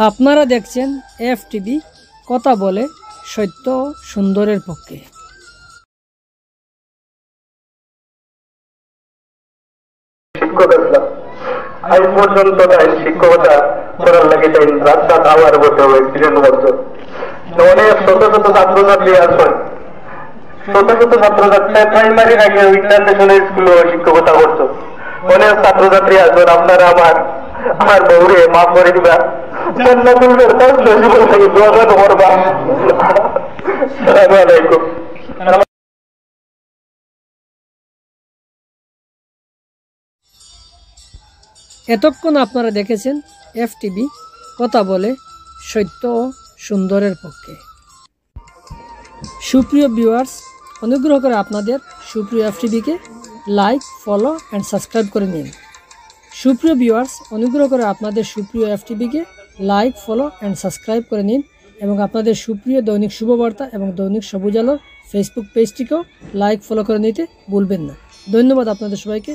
আপনারা দেখছেন এফটিভি, কথা বলে সত্য ও সুন্দরের পক্ষে। আজ পর্যন্ত শিক্ষকতা করার লাগে রাস্তা আমার বসে এক্সপিরিয়েন্স করছো। অনেক শত শত ছাত্রছাত্রী আছেন, শত শত ছাত্রছাত্রী প্রাইমারি আগে ইন্টারন্যাশনাল স্কুলে শিক্ষকতা করছো। অনেক ছাত্রছাত্রী আছেন, আপনারা আমার বউরে মাফ করে দিবা, করবা। আসসালামু এতক্ষণ আপনারা দেখেছেন এফটিভি, কথা বলে সত্য ও সুন্দরের পক্ষে। সুপ্রিয় ভিউয়ার্স, অনুগ্রহ করে আপনাদের সুপ্রিয় এফটিভিকে লাইক, ফলো অ্যান্ড সাবস্ক্রাইব করে নিন। সুপ্রিয় ভিউয়ার্স, অনুগ্রহ করে আপনাদের সুপ্রিয় এফটিভিকে লাইক, ফলো অ্যান্ড সাবস্ক্রাইব করে নিন এবং আপনাদের সুপ্রিয় দৈনিক শুভবার্তা এবং দৈনিক সবুজ আলোর ফেসবুক পেজটিকেও লাইক, ফলো করে নিতে ভুলবেন না। ধন্যবাদ আপনাদের সবাইকে।